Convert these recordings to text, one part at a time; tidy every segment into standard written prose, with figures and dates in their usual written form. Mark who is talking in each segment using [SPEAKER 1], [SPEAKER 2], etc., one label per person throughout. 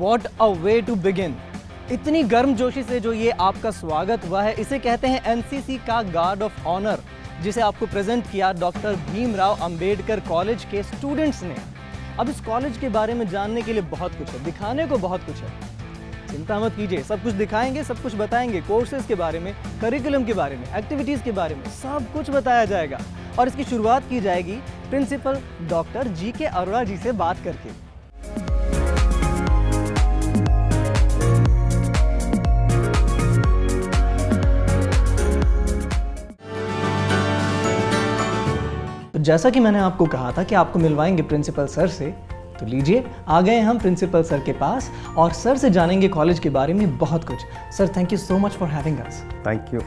[SPEAKER 1] What a way to begin! इतनी गर्मजोशी से जो ये आपका स्वागत हुआ है, इसे कहते हैं एनसीसी का गार्ड ऑफ ऑनर, जिसे आपको प्रेजेंट किया डॉक्टर भीमराव अंबेडकर कॉलेज के स्टूडेंट्स ने। अब इस कॉलेज के बारे में जानने के लिए बहुत कुछ है, दिखाने को बहुत कुछ है। चिंता मत कीजिए, सब कुछ दिखाएंगे, सब कुछ बताएंगे। कोर्सेज के बारे में, करिकुलम के बारे में, एक्टिविटीज़ के बारे में सब कुछ बताया जाएगा। और इसकी शुरुआत की जाएगी प्रिंसिपल डॉक्टर जी.के. अरोड़ा जी से बात करके। तो जैसा कि मैंने आपको कहा था कि आपको मिलवाएंगे प्रिंसिपल सर से, तो लीजिए आ गए हम प्रिंसिपल सर के पास और सर से जानेंगे कॉलेज के बारे में बहुत कुछ। Sir, thank you so much for having us.
[SPEAKER 2] Thank you.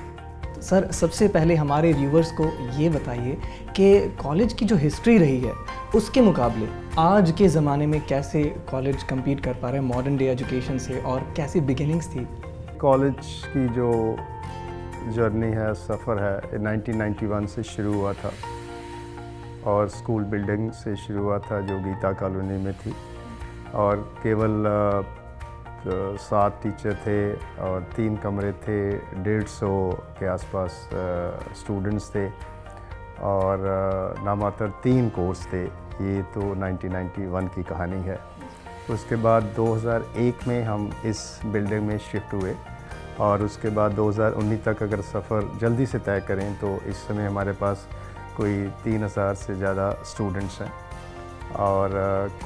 [SPEAKER 1] Sir, सबसे पहले हमारे व्यूवर्स को ये बताइए कि कॉलेज की जो हिस्ट्री रही है उसके मुकाबले आज के ज़माने में कैसे कॉलेज कम्पीट कर पा रहे हैं मॉडर्न डे एजुकेशन से, और कैसी बिगिनिंग्स थी?
[SPEAKER 2] कॉलेज की जो जर्नी है, सफ़र है, 1991 से शुरू हुआ था और स्कूल बिल्डिंग से शुरू हुआ था जो गीता कॉलोनी में थी, और केवल 7 टीचर थे और 3 कमरे थे, 150 के आसपास स्टूडेंट्स थे और नामात्र 3 कोर्स थे। ये तो 1991 की कहानी है। उसके बाद 2001 में हम इस बिल्डिंग में शिफ्ट हुए और उसके बाद 2019 तक अगर सफ़र जल्दी से तय करें तो इस समय हमारे पास कोई 3000 से ज़्यादा स्टूडेंट्स हैं और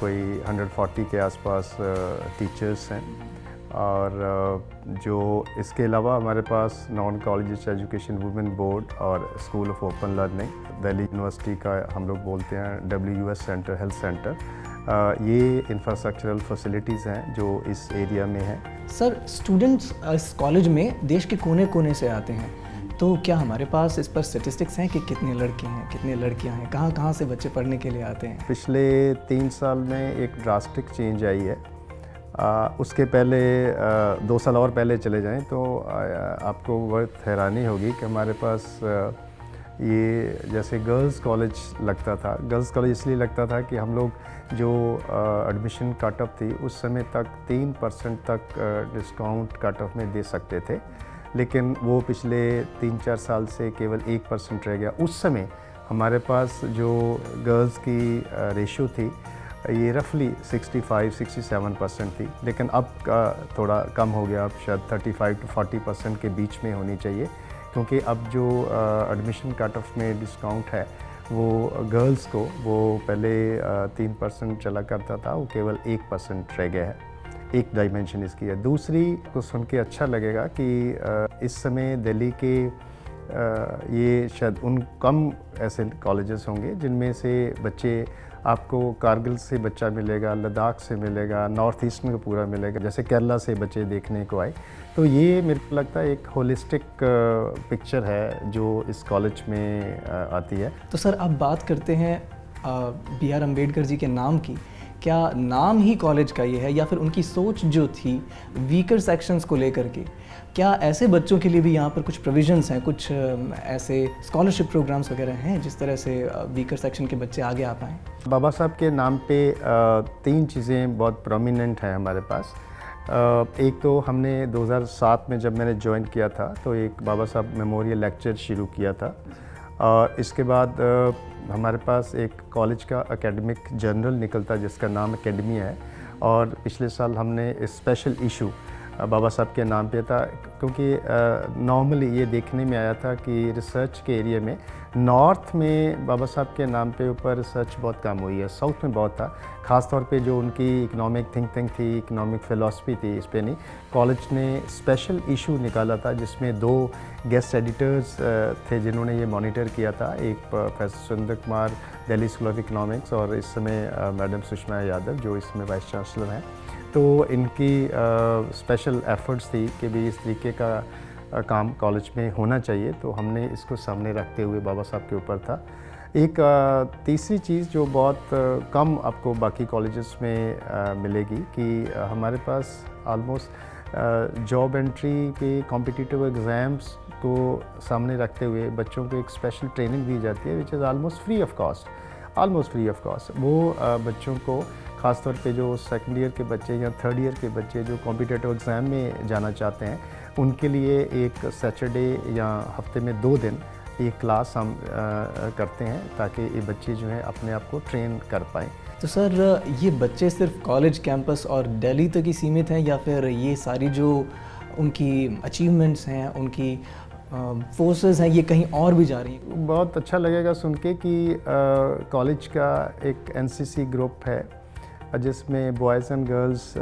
[SPEAKER 2] कोई 140 के आसपास टीचर्स हैं, और जो इसके अलावा हमारे पास non college education women board और school of open learning Delhi university का हम लोग बोलते हैं WUS सेंटर, हेल्थ सेंटर, ये इंफ्रास्ट्रक्चरल फैसिलिटीज़ हैं जो इस एरिया में हैं।
[SPEAKER 1] सर, स्टूडेंट्स इस कॉलेज में देश के कोने कोने से आते हैं, तो क्या हमारे पास इस पर स्टैटिस्टिक्स हैं कि कितने लड़के हैं, कितने लड़कियां हैं, कहाँ कहाँ से बच्चे पढ़ने के लिए आते हैं?
[SPEAKER 2] पिछले 3 साल में एक ड्रास्टिक चेंज आई है। उसके पहले 2 साल और पहले चले जाएं तो आपको बहुत हैरानी होगी कि हमारे पास ये जैसे गर्ल्स कॉलेज लगता था। गर्ल्स कॉलेज इसलिए लगता था कि हम लोग जो एडमिशन कट ऑफ थी उस समय तक 3% तक डिस्काउंट कट ऑफ में दे सकते थे, लेकिन वो पिछले 3-4 साल से केवल 1% रह गया। उस समय हमारे पास जो गर्ल्स की रेशियो थी ये रफली 65-67% थी, लेकिन अब थोड़ा कम हो गया। अब शायद 35-40% के बीच में होनी चाहिए, क्योंकि अब जो एडमिशन कट ऑफ में डिस्काउंट है वो गर्ल्स को, वो पहले 3% चला करता था, वो केवल 1% रह गया है। एक डायमेंशन इसकी है। दूसरी को सुन के अच्छा लगेगा कि इस समय दिल्ली के ये शायद उन कम ऐसे कॉलेजेस होंगे जिनमें से बच्चे आपको कारगिल से बच्चा मिलेगा, लद्दाख से मिलेगा, नॉर्थ ईस्ट में पूरा मिलेगा, जैसे केरला से बच्चे देखने को आए। तो ये मेरे को लगता है एक होलिस्टिक पिक्चर है जो इस कॉलेज में आती है।
[SPEAKER 1] तो सर, अब बात करते हैं BR अम्बेडकर जी के नाम की। क्या नाम ही कॉलेज का ये है, या फिर उनकी सोच जो थी वीकर सेक्शंस को लेकर के? क्या ऐसे बच्चों के लिए भी यहाँ पर कुछ प्रोविजंस हैं, कुछ ऐसे स्कॉलरशिप प्रोग्राम्स वगैरह हैं जिस तरह से वीकर सेक्शन के बच्चे आगे आ पाएँ?
[SPEAKER 2] बाबा साहब के नाम पे 3 चीज़ें बहुत प्रोमिनेंट हैं हमारे पास। एक तो हमने 2007 में जब मैंने ज्वाइन किया था तो एक बाबा साहब मेमोरियल लेक्चर शुरू किया था, और इसके बाद हमारे पास एक कॉलेज का एकेडमिक जर्नल निकलता जिसका नाम एकेडमिया है, और पिछले साल हमने स्पेशल इशू बाबा साहब के नाम पे था, क्योंकि नॉर्मली ये देखने में आया था कि रिसर्च के एरिया में नॉर्थ में बाबा साहब के नाम पे ऊपर रिसर्च बहुत कम हुई है, साउथ में बहुत था। ख़ास तौर पे जो उनकी इकोनॉमिक थिंक थी, इकोनॉमिक फ़िलासफ़ी थी, इस पे नहीं। कॉलेज ने स्पेशल इशू निकाला था जिसमें 2 गेस्ट एडिटर्स थे जिन्होंने ये मॉनिटर किया था। एक professor Surendra Kumar, Delhi school of economics, और इस समय मैडम सुषमा यादव जो इसमें वाइस चांसलर हैं। तो इनकी स्पेशल एफर्ट्स थी कि भी इस तरीके का काम कॉलेज में होना चाहिए, तो हमने इसको सामने रखते हुए बाबा साहब के ऊपर था। एक तीसरी चीज़ जो बहुत कम आपको बाकी कॉलेजेस में मिलेगी कि हमारे पास आलमोस्ट जॉब एंट्री पे कॉम्पिटिटिव एग्ज़ाम्स को सामने रखते हुए बच्चों को एक स्पेशल ट्रेनिंग दी जाती है which is almost free of cost. वो बच्चों को ख़ासतौर पे जो सेकंड ईयर के बच्चे या थर्ड ईयर के बच्चे जो कॉम्पिटिटिव एग्ज़ाम में जाना चाहते हैं, उनके लिए एक सैटरडे या हफ्ते में 2 दिन ये क्लास हम करते हैं ताकि ये बच्चे जो है अपने आप को ट्रेन कर पाएँ।
[SPEAKER 1] तो सर, ये बच्चे सिर्फ कॉलेज कैंपस और दिल्ली तक ही सीमित हैं या फिर ये सारी जो उनकी अचीवमेंट्स हैं, उनकी फोर्सेस हैं, ये कहीं और भी जा रही हैं?
[SPEAKER 2] बहुत अच्छा लगेगा सुन के कि कॉलेज का एक एनसीसी ग्रुप है जिसमें बॉयज़ एंड गर्ल्स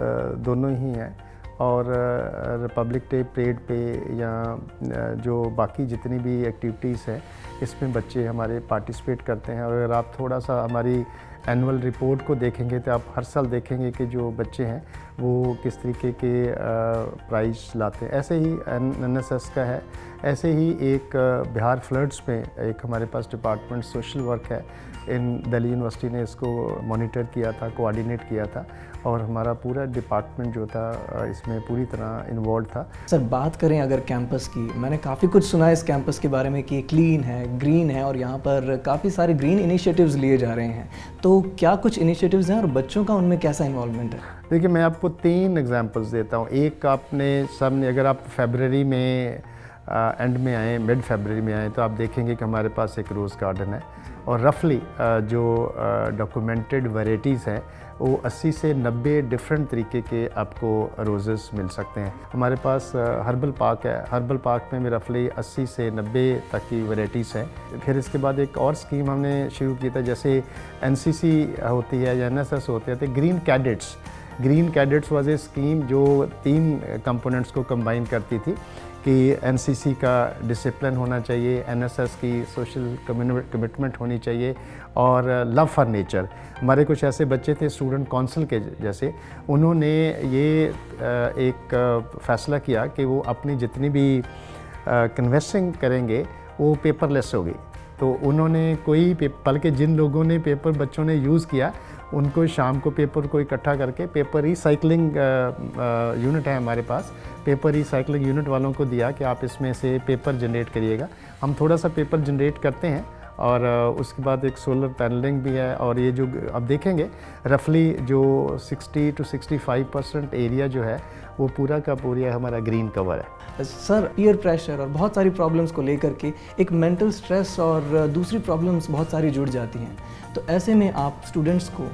[SPEAKER 2] दोनों ही हैं, और रिपब्लिक डे परेड पे या जो बाकी जितनी भी एक्टिविटीज़ हैं इसमें बच्चे हमारे पार्टिसिपेट करते हैं। और अगर आप थोड़ा सा हमारी एनुअल रिपोर्ट को देखेंगे तो आप हर साल देखेंगे कि जो बच्चे हैं वो किस तरीके के प्राइज़ लाते हैं। ऐसे ही एनएसएस का है, ऐसे ही एक बिहार फ्लड्स में एक हमारे पास डिपार्टमेंट सोशल वर्क है, इन दिल्ली यूनिवर्सिटी ने इसको मॉनिटर किया था, कोऑर्डिनेट किया था, और हमारा पूरा डिपार्टमेंट जो था इसमें पूरी तरह इन्वॉल्व था।
[SPEAKER 1] सर, बात करें अगर कैंपस की, मैंने काफ़ी कुछ सुना है इस कैंपस के बारे में कि क्लीन है, ग्रीन है, और यहाँ पर काफ़ी सारे ग्रीन इनिशिएटिव्स लिए जा रहे हैं। तो क्या कुछ इनिशिएटिव्स हैं और बच्चों का उनमें कैसा इन्वॉल्वमेंट है?
[SPEAKER 2] देखिए, मैं आपको 3 एग्जांपल्स देता हूँ। एक, आपने सबने, अगर आप फरवरी में एंड में आए, मिड फरवरी में आए, तो आप देखेंगे कि हमारे पास एक रोज़ गार्डन है, और रफली जो डॉक्यूमेंटेड वैराइटीज़ हैं वो 80 से 90 डिफरेंट तरीके के आपको रोज़ेस मिल सकते हैं। हमारे पास हर्बल पार्क है, हर्बल पार्क में भी रफली 80 से 90 तक की वैराइटीज़ हैं। फिर इसके बाद एक और स्कीम हमने शुरू की था, जैसे एनसीसी होती है या एनएसएस होते हैं, तो green cadets. Green cadets was a scheme जो 3 कंपोनेंट्स को कंबाइन करती थी कि एनसीसी का डिसिप्लिन होना चाहिए, एनएसएस की सोशल कमिटमेंट होनी चाहिए, और लव फॉर नेचर। हमारे कुछ ऐसे बच्चे थे स्टूडेंट काउंसिल के जैसे, उन्होंने ये एक फ़ैसला किया कि वो अपनी जितनी भी कन्वेस्टिंग करेंगे वो पेपरलेस होगी। तो उन्होंने बल्कि जिन लोगों ने पेपर बच्चों ने यूज़ किया, उनको शाम को पेपर को इकट्ठा करके पेपर रिसाइकलिंग यूनिट है हमारे पास, पेपर रिसाइकलिंग यूनिट वालों को दिया कि आप इसमें से पेपर जनरेट करिएगा। हम थोड़ा सा पेपर जनरेट करते हैं, और उसके बाद एक सोलर पैनलिंग भी है। और ये जो अब देखेंगे रफली जो 60 to 65% एरिया जो है वो पूरा का पूरा हमारा ग्रीन कवर है।
[SPEAKER 1] सर, पीयर प्रेशर और बहुत सारी प्रॉब्लम्स को लेकर के एक मेंटल स्ट्रेस और दूसरी प्रॉब्लम्स बहुत सारी जुड़ जाती हैं। तो ऐसे में आप स्टूडेंट्स को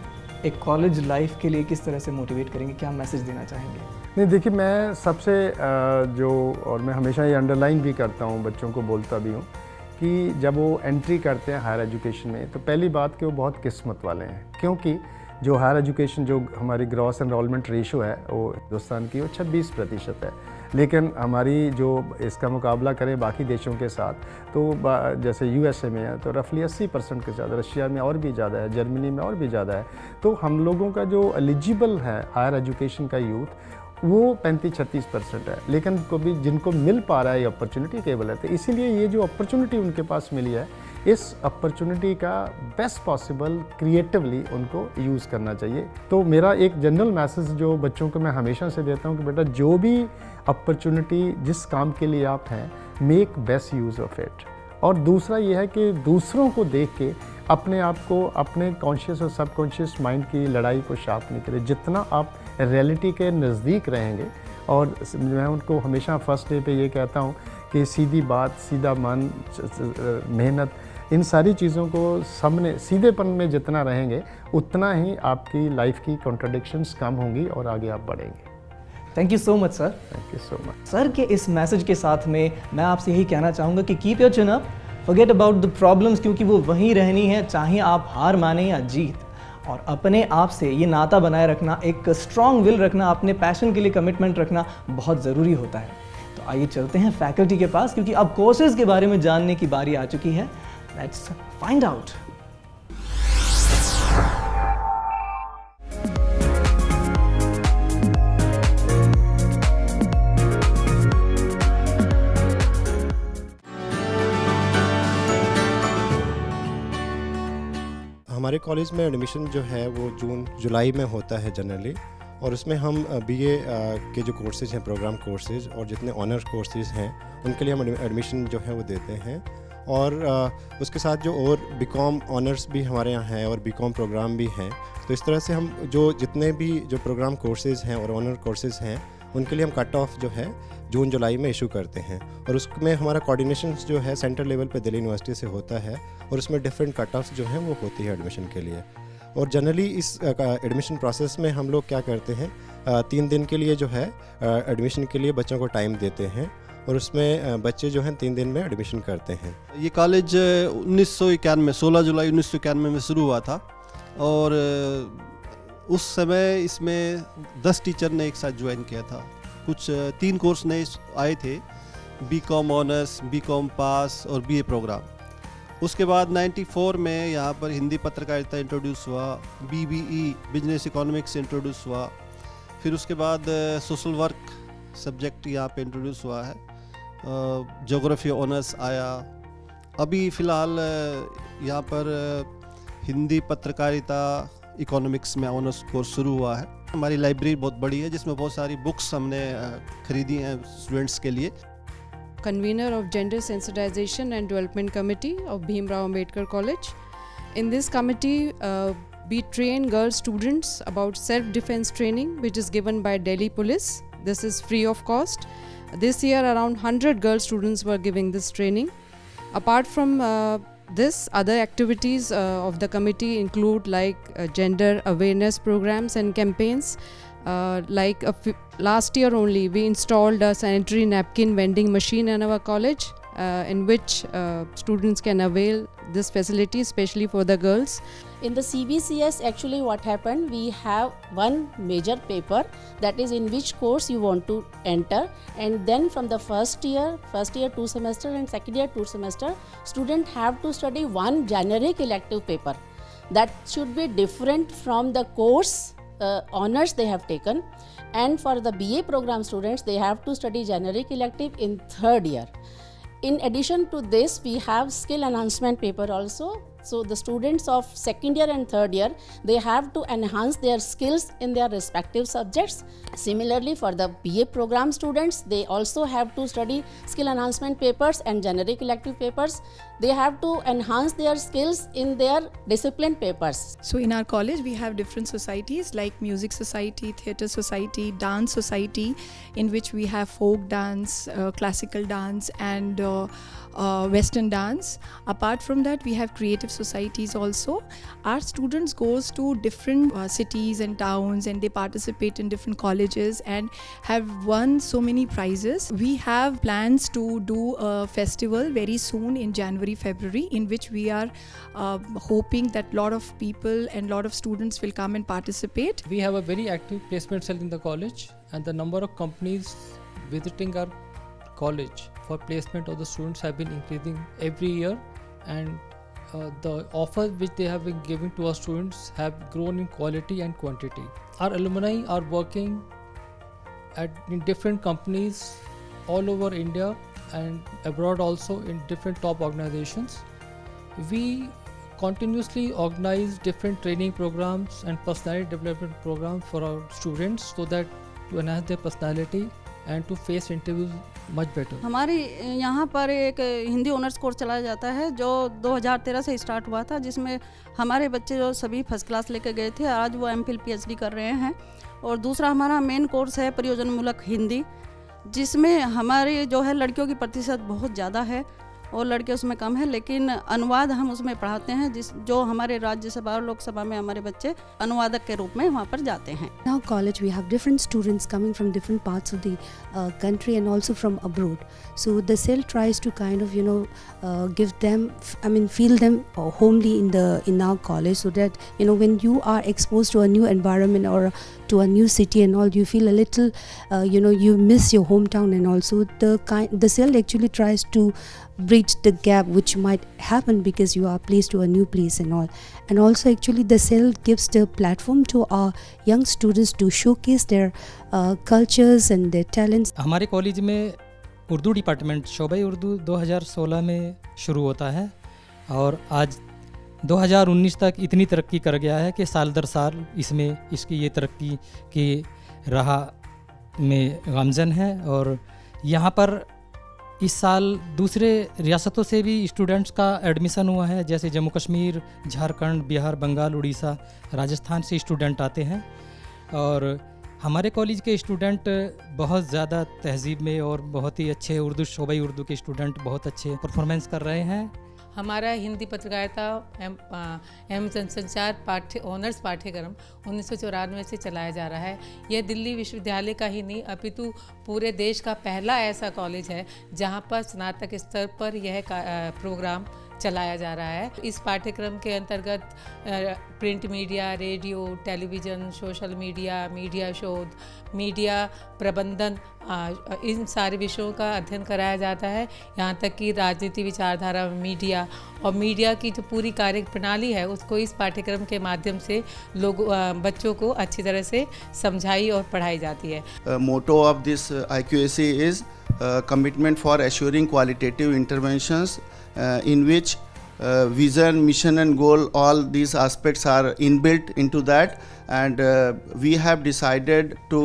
[SPEAKER 1] एक कॉलेज लाइफ के लिए किस तरह से मोटिवेट करेंगे, क्या मैसेज देना चाहेंगे?
[SPEAKER 2] नहीं, देखिए, मैं सबसे और मैं हमेशा ये अंडरलाइन भी करता हूँ, बच्चों को बोलता भी हूँ कि जब वो एंट्री करते हैं हायर एजुकेशन में, तो पहली बात कि वो बहुत किस्मत वाले हैं, क्योंकि जो हायर एजुकेशन जो हमारी ग्रॉस एनरोलमेंट रेशो है वो हिंदुस्तान की वो 26% है, लेकिन हमारी जो इसका मुकाबला करें बाकी देशों के साथ, तो जैसे यूएसए में है तो रफली 80% के ज़्यादा, रशिया में और भी ज़्यादा है, जर्मनी में और भी ज़्यादा है। तो हम लोगों का जो एलिजिबल है हायर एजुकेशन का यूथ वो 35-36% है, लेकिन कभी जिनको मिल पा रहा है ये अपॉर्चुनिटी केवल है। तो इसीलिए ये जो अपॉर्चुनिटी उनके पास मिली है, इस अपॉर्चुनिटी का बेस्ट पॉसिबल क्रिएटिवली उनको यूज़ करना चाहिए। तो मेरा एक जनरल मैसेज जो बच्चों को मैं हमेशा से देता हूँ कि बेटा, जो भी अपॉर्चुनिटी जिस काम के लिए आप हैं, make best use of it. और दूसरा ये है कि दूसरों को देख के अपने आप को, अपने कॉन्शियस और सबकॉन्शियस माइंड की लड़ाई को शार्प नहीं करें। जितना आप रियलिटी के नज़दीक रहेंगे, और मैं उनको हमेशा फर्स्ट डे पे ये कहता हूँ कि सीधी बात, सीधा मन, मेहनत, इन सारी चीज़ों को सामने सीधेपन में जितना रहेंगे उतना ही आपकी लाइफ की कॉन्ट्रडिक्शंस कम होंगी और आगे आप बढ़ेंगे।
[SPEAKER 1] Thank you so much sir.
[SPEAKER 2] Thank you so much
[SPEAKER 1] sir के इस मैसेज के साथ में मैं आपसे यही कहना चाहूँगा कि keep your chin up, forget about the problems, क्योंकि वो वहीं रहनी है, चाहे आप हार माने या जीत। और अपने आप से ये नाता बनाए रखना, एक स्ट्रॉन्ग विल रखना, अपने पैशन के लिए कमिटमेंट रखना बहुत ज़रूरी होता है। तो आइए चलते हैं फैकल्टी के पास, क्योंकि अब कोर्सेज के बारे में जानने की बारी आ चुकी है। Let's find out.
[SPEAKER 3] हमारे कॉलेज में एडमिशन जो है वो जून जुलाई में होता है जनरली, और उसमें हम बीए के जो कोर्सेज हैं, प्रोग्राम कोर्सेज और जितने ऑनर कोर्सेज हैं, उनके लिए हम एडमिशन जो है वो देते हैं। और उसके साथ जो और बीकॉम ऑनर्स भी हमारे यहाँ हैं और बीकॉम प्रोग्राम भी हैं। तो इस तरह से हम जो जितने भी जो प्रोग्राम कोर्सेज़ हैं और ऑनर कोर्सेज़ हैं उनके लिए हम कट ऑफ जो है जून जुलाई में इशू करते हैं, और उसमें हमारा कोऑर्डिनेशन जो है सेंट्रल लेवल पे दिल्ली यूनिवर्सिटी से होता है, और उसमें डिफरेंट कट ऑफ्स जो हैं वो होती है एडमिशन के लिए। और जनरली इस एडमिशन प्रोसेस में हम लोग क्या करते हैं, 3 दिन के लिए जो है एडमिशन के लिए बच्चों को टाइम देते हैं, और उसमें बच्चे जो हैं 3 दिन में एडमिशन करते हैं।
[SPEAKER 4] ये कॉलेज 1991 16 जुलाई 1991 में शुरू हुआ था, और उस समय इसमें 10 टीचर ने एक साथ ज्वाइन किया था। कुछ 3 कोर्स नए आए थे, बीकॉम ऑनर्स, बीकॉम पास और बीए प्रोग्राम। उसके बाद 94 में यहाँ पर हिंदी पत्रकारिता इंट्रोड्यूस हुआ, बीबीई बिजनेस इकोनॉमिक्स इंट्रोड्यूस हुआ, फिर उसके बाद सोशल वर्क सब्जेक्ट यहाँ पे इंट्रोड्यूस हुआ है, ज्योग्राफी ऑनर्स आया। अभी फ़िलहाल यहाँ पर हिंदी पत्रकारिता इकोनॉमिक्स में ऑनर्स कोर्स शुरू हुआ है। हमारी लाइब्रेरी बहुत बड़ी है जिसमें बहुत सारी बुक्स हमने खरीदी हैं स्टूडेंट्स के लिए।
[SPEAKER 5] Convener of Gender Sensitization and Development Committee of Bhim Rao Ambedkar College. In this committee, we train girl students about self-defense training, which is given by Delhi Police. This is free of cost. This year, around 100 girl students were giving this training. Apart from this, other activities of the committee include gender awareness programs and campaigns. Last year only we installed a sanitary napkin vending machine in our college, in which students can avail this facility, especially for the girls.
[SPEAKER 6] In the CBCS, actually what happened, we have one major paper, that is in which course you want to enter, and then from the first year 2 semester and second year 2 semester, student have to study one generic elective paper that should be different from the course honors they have taken. And for the BA program students, they have to study generic elective in 3rd year. In addition to this, we have skill enhancement paper also. So the students of 2nd year and 3rd year, they have to enhance their skills in their respective subjects. Similarly, for the BA program students, they also have to study skill enhancement papers and generic elective papers. They have to enhance their skills in their discipline papers.
[SPEAKER 7] So in our college we have different societies like music society, theatre society, dance society, in which we have folk dance, classical dance and Western dance. Apart from that, we have creative societies also. Our students goes to different cities and towns, and they participate in different colleges and have won so many prizes. We have plans to do a festival very soon in January, February, in which we are hoping that lot of people and lot of students will come and participate.
[SPEAKER 8] We have a very active placement cell in the college, and the number of companies visiting our college for placement of the students have been increasing every year, and the offers which they have been giving to our students have grown in quality and quantity. Our alumni are working in different companies all over India and abroad also in different top organizations. We continuously organize different training programs and personality development programs for our students so that to enhance their personality and to face interviews much better.
[SPEAKER 9] हमारे यहाँ पर एक Hindi honours course चलाया जाता है जो 2013 से start हुआ था, जिसमें हमारे बच्चे जो सभी फर्स्ट क्लास लेकर गए थे, आज वो MPhil PhD कर रहे हैं। और दूसरा हमारा मेन कोर्स है प्रयोजनमूलक हिंदी, जिसमें हमारे जो है लड़कियों की प्रतिशत बहुत ज़्यादा है और लड़के उसमें कम है, लेकिन अनुवाद हम उसमें पढ़ाते हैं, जो हमारे राज्यसभा और लोकसभा में हमारे बच्चे अनुवादक के रूप में वहाँ पर जाते हैं।
[SPEAKER 10] In our college we have different students coming from different parts of the country and also from abroad. So the cell tries to kind of give them, feel them homely in our college, so that when you are exposed to a new environment or to a new city and all, you feel a little you miss your hometown, and also the cell actually tries to bridge the gap which might happen because you are placed to a new place and all. And also actually the cell gives the platform to our young students to showcase their cultures and their talents.
[SPEAKER 11] हमारे college में Urdu department शोबे उर्दू 2016 में शुरू होता है और आज 2019 तक इतनी तरक्की कर गया है कि साल दर साल इसकी ये तरक्की की राह में गामजन है। और यहाँ पर इस साल दूसरे रियासतों से भी स्टूडेंट्स का एडमिशन हुआ है, जैसे जम्मू कश्मीर, झारखंड, बिहार, बंगाल, उड़ीसा, राजस्थान से स्टूडेंट आते हैं। और हमारे कॉलेज के स्टूडेंट बहुत ज़्यादा तहजीब में और बहुत ही अच्छे उर्दू, शोबई उर्दू के स्टूडेंट बहुत अच्छे परफॉर्मेंस कर रहे हैं।
[SPEAKER 12] हमारा हिंदी पत्रकारिता एवं जनसंचार ऑनर्स पाठ्यक्रम 1994 से चलाया जा रहा है। यह दिल्ली विश्वविद्यालय का ही नहीं अपितु पूरे देश का पहला ऐसा कॉलेज है जहां पर स्नातक स्तर पर यह प्रोग्राम चलाया जा रहा है। इस पाठ्यक्रम के अंतर्गत print media, radio, television, social media, media शोध, मीडिया प्रबंधन, इन सारे विषयों का अध्ययन कराया जाता है। यहाँ तक कि राजनीति विचारधारा मीडिया और मीडिया की जो पूरी कार्य प्रणाली है उसको इस पाठ्यक्रम के माध्यम से बच्चों को अच्छी तरह से समझाई और पढ़ाई जाती है।
[SPEAKER 13] Motto of this IQAC is commitment for assuring qualitative interventions in which vision, mission and goal, all these aspects are inbuilt into that, and we have decided to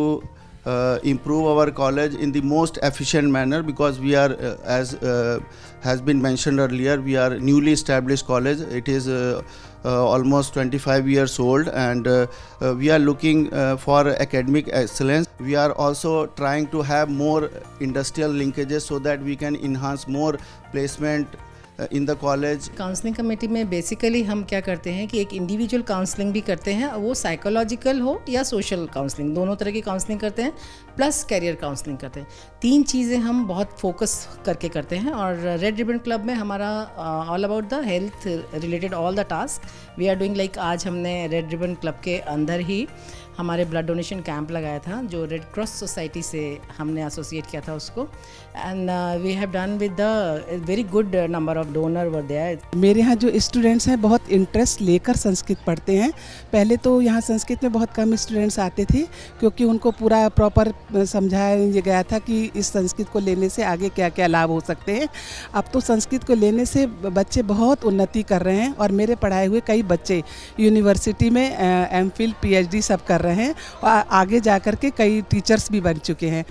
[SPEAKER 13] improve our college in the most efficient manner, because we are as has been mentioned earlier, we are newly established college. It is almost 25 years old, and we are looking for academic excellence. We are also trying to have more industrial linkages so that we can enhance more placement in the college.
[SPEAKER 12] Counselling committee में basically हम क्या करते हैं कि एक individual counselling भी करते हैं, वो साइकोलॉजिकल हो या सोशल काउंसलिंग, दोनों तरह की काउंसलिंग करते हैं, प्लस कैरियर काउंसलिंग करते हैं। 3 चीज़ें हम बहुत फोकस करके करते हैं। और रेड रिबन क्लब में हमारा all about the health related all the task we are doing. Like आज हमने रेड रिबन क्लब के अंदर ही हमारे ब्लड डोनेशन कैंप लगाया था, जो रेड क्रॉस सोसाइटी से हमने एसोसिएट किया था उसको, and we have done with the very good number of donor were there.
[SPEAKER 14] मेरे यहाँ जो स्टूडेंट्स हैं बहुत इंटरेस्ट लेकर संस्कृत पढ़ते हैं। पहले तो यहाँ संस्कृत में बहुत कम स्टूडेंट्स आते थे, क्योंकि उनको पूरा प्रॉपर समझाया गया था कि इस संस्कृत को लेने से आगे क्या क्या लाभ हो सकते हैं। अब तो संस्कृत को लेने से बच्चे बहुत उन्नति कर रहे हैं, और मेरे पढ़ाए हुए कई बच्चे यूनिवर्सिटी में MPhil PhD सब कर रहे हैं, और आगे जाकर के कई टीचर्स भी बन चुके हैं।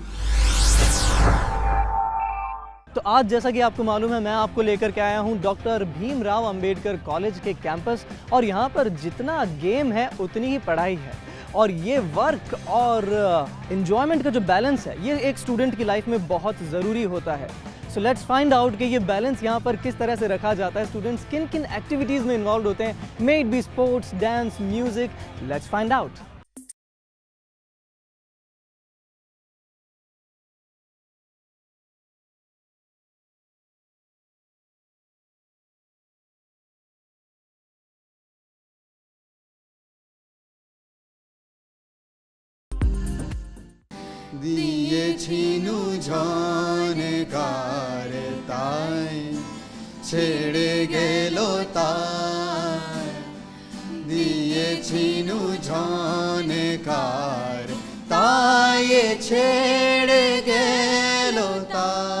[SPEAKER 1] तो आज जैसा कि आपको मालूम है, मैं आपको लेकर के आया हूं डॉक्टर भीमराव अंबेडकर कॉलेज के कैंपस, और यहां पर जितना गेम है उतनी ही पढ़ाई है। और ये वर्क और एंजॉयमेंट का जो बैलेंस है, ये एक स्टूडेंट की लाइफ में बहुत ज़रूरी होता है। सो लेट्स फाइंड आउट कि ये बैलेंस यहाँ पर किस तरह से रखा जाता है, स्टूडेंट्स किन किन एक्टिविटीज़ में इन्वॉल्व होते हैं, may it be sports, dance, music. Let's find out.
[SPEAKER 15] দিয়েছিনু ঝনকার তাই ছেড়ে গেল তাই, দিয়েছিনু ঝনকার তাই ছেড়ে গেল তাই।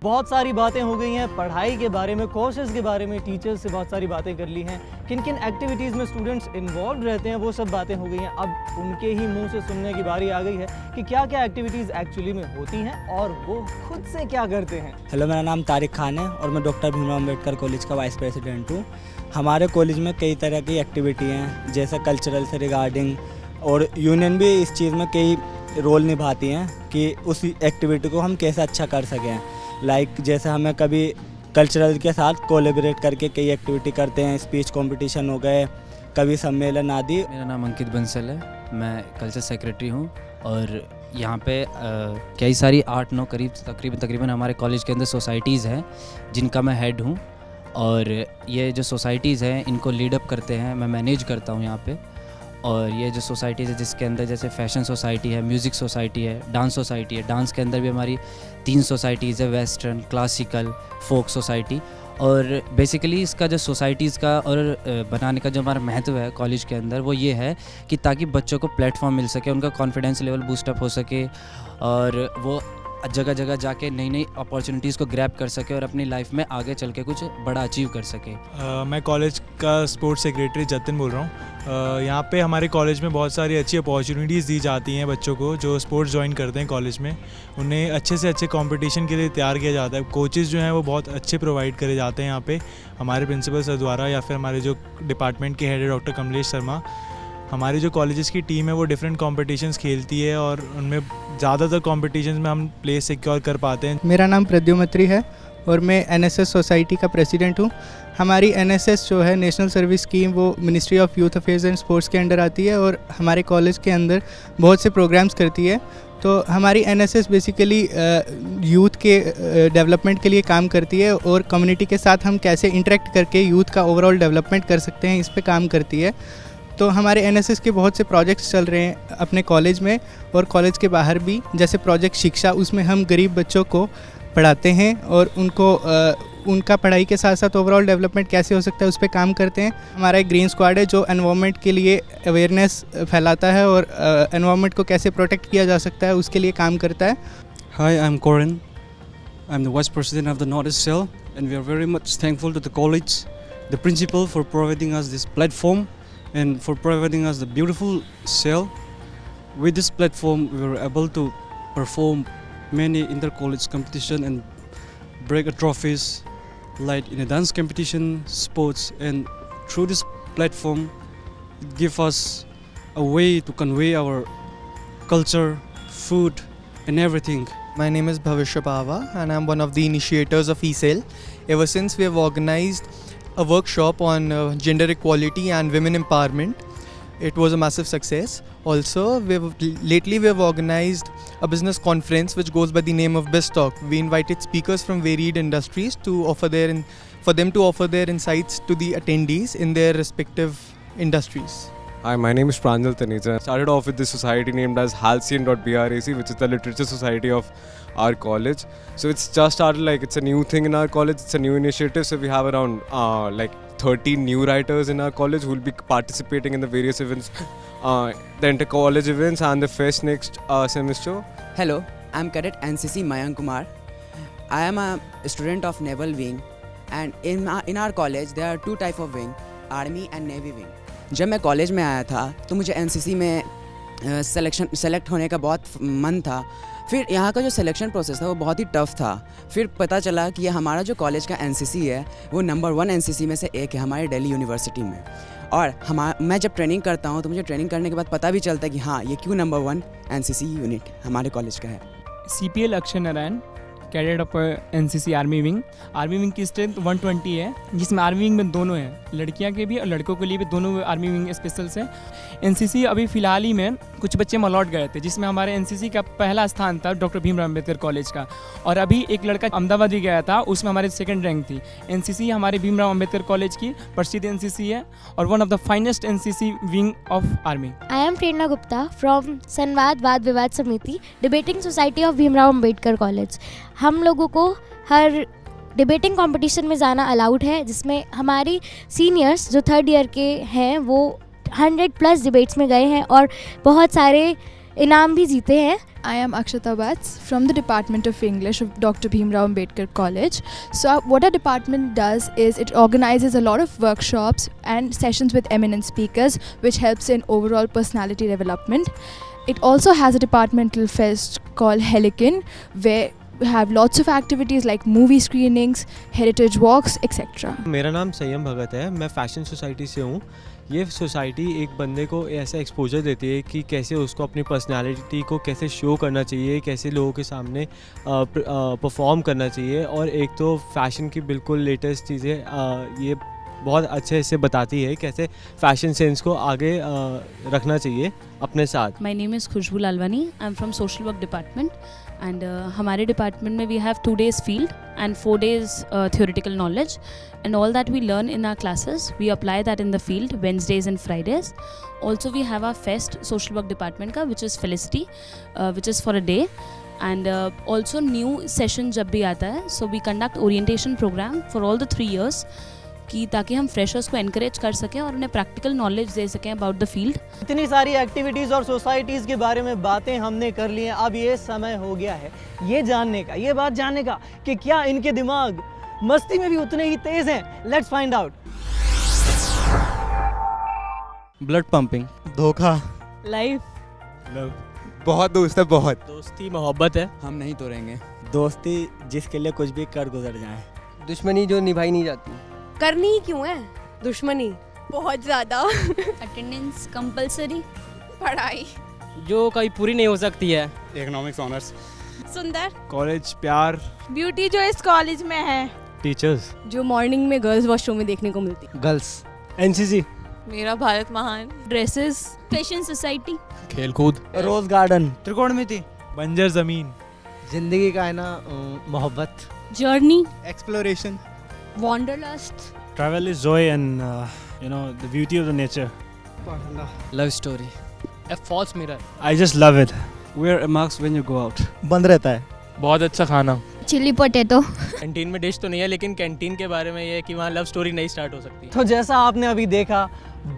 [SPEAKER 1] बहुत सारी बातें हो गई हैं पढ़ाई के बारे में, कोर्सेज के बारे में, टीचर्स से बहुत सारी बातें कर ली हैं, किन किन एक्टिविटीज़ में स्टूडेंट्स इन्वॉल्व रहते हैं वो सब बातें हो गई हैं। अब उनके ही मुंह से सुनने की बारी आ गई है कि क्या क्या एक्टिविटीज़ एक्चुअली में होती हैं और वो खुद से क्या करते हैं।
[SPEAKER 16] हेलो, मेरा नाम तारिक खान है और मैं डॉक्टर भीमराव अम्बेडकर कॉलेज का वाइस प्रेसिडेंट हूँ। हमारे कॉलेज में कई तरह की एक्टिविटी हैं, जैसे कल्चरल से रिगार्डिंग, और यूनियन भी इस चीज़ में कई रोल निभाती हैं कि उस एक्टिविटी को हम कैसे अच्छा कर सकें। लाइक जैसे हमें कभी कल्चरल के साथ कोलैबोरेट करके कई एक्टिविटी करते हैं, स्पीच कंपटीशन हो गए, कभी सम्मेलन आदि।
[SPEAKER 17] मेरा नाम अंकित बंसल है, मैं कल्चर सेक्रेटरी हूँ, और यहाँ पे कई सारी 8-9 तकरीबन हमारे कॉलेज के अंदर सोसाइटीज़ हैं जिनका मैं हेड हूँ, और ये जो सोसाइटीज़ हैं इनको लीडअप करते हैं, मैं मैनेज करता हूँ यहाँ पे। और ये जो सोसाइटीज़ है जिसके अंदर जैसे फैशन सोसाइटी है, म्यूज़िक सोसाइटी है, डांस सोसाइटी है। डांस के अंदर भी हमारी 3 सोसाइटीज़ है, वेस्टर्न, क्लासिकल, फोक सोसाइटी। और बेसिकली इसका जो सोसाइटीज़ का और बनाने का जो हमारा महत्व है कॉलेज के अंदर, वो ये है कि ताकि बच्चों को प्लेटफॉर्म मिल सके, उनका कॉन्फिडेंस लेवल बूस्टअप हो सके, और वो जगह जगह जाके नई नई अपॉर्चुनिटीज़ को ग्रैब कर सके और अपनी लाइफ में आगे चल के कुछ बड़ा अचीव कर सके।
[SPEAKER 18] मैं कॉलेज का स्पोर्ट्स सेक्रेटरी जतिन बोल रहा हूँ। यहाँ पे हमारे कॉलेज में बहुत सारी अच्छी अपॉर्चुनिटीज़ दी जाती हैं बच्चों को जो स्पोर्ट्स ज्वाइन करते हैं कॉलेज में। उन्हें अच्छे से अच्छे कंपटीशन के लिए तैयार किया जाता है। कोचेज़ जो हैं वो बहुत अच्छे प्रोवाइड करे जाते हैं यहाँ पे हमारे प्रिंसिपल सर द्वारा या फिर हमारे जो डिपार्टमेंट के हेड है डॉक्टर कमलेश शर्मा। हमारी जो कॉलेजेस की टीम है वो डिफरेंट कॉम्पिटिशन्स खेलती है और उनमें ज़्यादातर कॉम्पिटिशन्स में हम प्लेस सिक्योर कर पाते हैं।
[SPEAKER 19] मेरा नाम प्रद्युमत्री है और मैं एनएसएस सोसाइटी का प्रेसिडेंट हूँ। हमारी एनएसएस जो है नेशनल सर्विस स्कीम वो ministry of youth affairs and sports के अंडर आती है और हमारे कॉलेज के अंदर बहुत से प्रोग्राम्स करती है। तो हमारी एनएसएस बेसिकली यूथ के डेवलपमेंट के लिए काम करती है और कम्युनिटी के साथ हम कैसे इंटरेक्ट करके यूथ का ओवरऑल डेवलपमेंट कर सकते हैं इस पे काम करती है। तो हमारे एनएसएस के बहुत से प्रोजेक्ट्स चल रहे हैं अपने कॉलेज में और कॉलेज के बाहर भी, जैसे प्रोजेक्ट शिक्षा, उसमें हम गरीब बच्चों को पढ़ाते हैं और उनको उनका पढ़ाई के साथ साथ ओवरऑल डेवलपमेंट कैसे हो सकता है उस पर काम करते हैं। हमारा एक ग्रीन स्क्वाड है जो एनवायरनमेंट के लिए अवेयरनेस फैलाता है और एनवायरनमेंट को कैसे प्रोटेक्ट किया जा सकता है उसके लिए काम करता है।
[SPEAKER 20] Hi, I'm Corin. I'm the Vice President of the Northeast Cell and we are very much thankful to the college, the principal for providing us this platform and for providing us the beautiful cell. With this platform we were able to perform many inter-college competition and break trophies like in a dance competition, sports, and through this platform it gives us a way to convey our culture, food and everything.
[SPEAKER 21] My name is Bhavishya Pava and I'm one of the initiators of eSale. Ever since we have organized a workshop on gender equality and women empowerment. It was a massive success. Also, lately we have organized a business conference which goes by the name of BizTalk. We invited speakers from varied industries to offer their insights to the attendees in their respective industries.
[SPEAKER 22] Hi, my name is Pranjal Taneja. I started off with this society named as Halcyon.BRAC, which is the literature society of our college. So it's just started, like it's a new thing in our college, it's a new initiative. So we have around 30 new writers in our college who will be participating in the various events, the inter-college events and the fest next semester.
[SPEAKER 23] Hello, I'm Cadet NCC Mayank Kumar. I am a student of Naval Wing and in our college there are two type of wing, Army and Navy Wing. जब मैं college में आया था तो मुझे NCC में select होने का बहुत मन था। फिर यहाँ का जो सिलेक्शन प्रोसेस था वो बहुत ही टफ़ था। फिर पता चला कि ये हमारा जो कॉलेज का एनसीसी है वो नंबर 1 एनसीसी में से एक है हमारे दिल्ली यूनिवर्सिटी में। और मैं जब ट्रेनिंग करता हूँ तो मुझे ट्रेनिंग करने के बाद पता भी चलता है कि हाँ ये क्यों नंबर 1 एनसीसी यूनिट हमारे कॉलेज का है।
[SPEAKER 24] CPL Akshay Narayan, cadet of NCC army wing. Army wing की स्ट्रेंथ 120 है, जिसमें आर्मी विंग में दोनों हैं, लड़कियां के भी और लड़कों के लिए भी दोनों आर्मी विंग स्पेशल्स हैं। एनसीसी अभी फ़िलहाल ही में कुछ बच्चे मलौट गए थे, जिसमें हमारे एनसीसी का पहला स्थान था डॉक्टर भीमराव अम्बेडकर कॉलेज का, और अभी एक लड़का अहमदाबाद भी गया था, उसमें हमारे सेकंड रैंक थी। एनसीसी हमारे भीमराव अम्बेडकर कॉलेज की प्रसिद्ध एनसीसी है और one of the finest NCC wing of army.
[SPEAKER 25] I am Prerna Gupta from संवाद वाद विवाद समिति, debating society of Bhimrao Ambedkar college. हम लोगों को हर डिबेटिंग कंपटीशन में जाना अलाउड है, जिसमें हमारी सीनियर्स जो 3rd ईयर के हैं वो 100+ डिबेट्स में गए हैं और बहुत सारे इनाम भी जीते हैं।
[SPEAKER 7] I am Akshata Bats from the Department of English of Dr. Bhimrao Ambedkar College. So what our department does is it organizes a lot of workshops and sessions with eminent speakers, which helps in overall personality development. It also has a departmental fest called Helican, where we have lots of activities like movie screenings, heritage walks, etc.
[SPEAKER 26] मेरा नाम संयम भगत है, मैं fashion society से हूँ। ये society एक बंदे को ऐसा एक्सपोजर देती है कि कैसे उसको अपनी पर्सनालिटी को कैसे शो करना चाहिए, कैसे लोगों के सामने परफॉर्म करना चाहिए, और एक तो फैशन की बिल्कुल लेटेस्ट चीज़ें ये बहुत अच्छे से बताती है कैसे फैशन सेंस को आगे रखना चाहिए अपने साथ।
[SPEAKER 27] My name is Khushboo Lalwani, I am from social work department and हमारे डिपार्टमेंट में we have 2 days field and 4 days theoretical knowledge, and all that we learn in our classes we apply that in the field Wednesdays and Fridays. Also we have our fest social work department ka, which is Felicity, which is for a day, and also new session जब भी आता है, so we conduct orientation program for all the 3 years. कि ताकि हम freshers को encourage कर सकें और उन्हें प्रैक्टिकल नॉलेज दे सकें अबाउट द फील्ड।
[SPEAKER 1] इतनी सारी एक्टिविटीज़ और सोसाइटीज़ के बारे में बातें हमने कर ली हैं, अब ये समय हो गया है ये जानने का, ये बात जानने का कि क्या इनके दिमाग मस्ती में भी उतने ही तेज़ हैं। Let's find out.
[SPEAKER 26] Blood pumping,
[SPEAKER 2] धोखा,
[SPEAKER 27] लाइफ,
[SPEAKER 26] लव,
[SPEAKER 2] बहुत दोस्त है, बहुत
[SPEAKER 26] दोस्ती मोहब्बत है,
[SPEAKER 16] हम नहीं तोड़ेंगे, दोस्ती जिसके लिए कुछ भी कर गुजर जाए,
[SPEAKER 2] दुश्मनी जो निभाई नहीं जाती,
[SPEAKER 3] करनी ही क्यों है दुश्मनी, बहुत ज़्यादा,
[SPEAKER 27] अटेंडेंस कंपलसरी,
[SPEAKER 3] पढ़ाई
[SPEAKER 26] जो कहीं पूरी नहीं हो सकती है,
[SPEAKER 2] इकोनॉमिक्स ऑनर्स,
[SPEAKER 3] सुंदर,
[SPEAKER 18] कॉलेज, प्यार,
[SPEAKER 3] ब्यूटी जो इस कॉलेज में है,
[SPEAKER 26] टीचर्स,
[SPEAKER 3] जो मॉर्निंग में गर्ल्स वॉशरूम में देखने को मिलती,
[SPEAKER 2] गर्ल्स,
[SPEAKER 26] एनसीसी,
[SPEAKER 3] मेरा भारत महान,
[SPEAKER 27] ड्रेसेस, फैशन सोसाइटी,
[SPEAKER 26] खेलकूद,
[SPEAKER 2] रोज गार्डन, त्रिकोणमिति,
[SPEAKER 18] बंजर ज़मीन,
[SPEAKER 2] जिंदगी का है ना मोहब्बत,
[SPEAKER 27] journey,
[SPEAKER 19] exploration,
[SPEAKER 3] wanderlust,
[SPEAKER 26] travel is joy and the beauty of the nature,
[SPEAKER 17] love story,
[SPEAKER 26] a false mirror, I just love it,
[SPEAKER 20] Wear a mask when you go out.
[SPEAKER 2] बंद रहता है,
[SPEAKER 26] बहुत अच्छा खाना,
[SPEAKER 25] चिली पोटैटो।
[SPEAKER 26] कैंटीन में dish तो नहीं है लेकिन कैंटीन के बारे में ये है कि वहाँ लव स्टोरी नहीं स्टार्ट हो सकती।
[SPEAKER 1] तो जैसा आपने अभी देखा,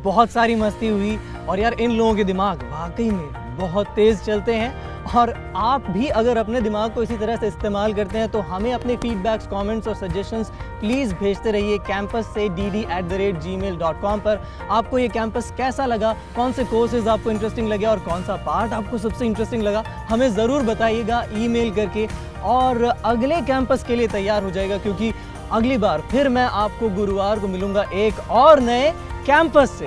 [SPEAKER 1] बहुत सारी मस्ती हुई और यार इन लोगों के दिमाग वाकई में बहुत तेज़ चलते हैं। और आप भी अगर अपने दिमाग को इसी तरह से इस्तेमाल करते हैं तो हमें अपने फीडबैक्स, कमेंट्स और सजेशंस प्लीज़ भेजते रहिए कैंपस से dd@gmail.com पर। आपको ये कैंपस कैसा लगा, कौन से कोर्सेज आपको इंटरेस्टिंग लगे और कौन सा पार्ट आपको सबसे इंटरेस्टिंग लगा, हमें ज़रूर बताइएगा ईमेल करके। और अगले कैंपस के लिए तैयार हो जाएगा क्योंकि अगली बार फिर मैं आपको गुरुवार को मिलूँगा एक और नए कैंपस से।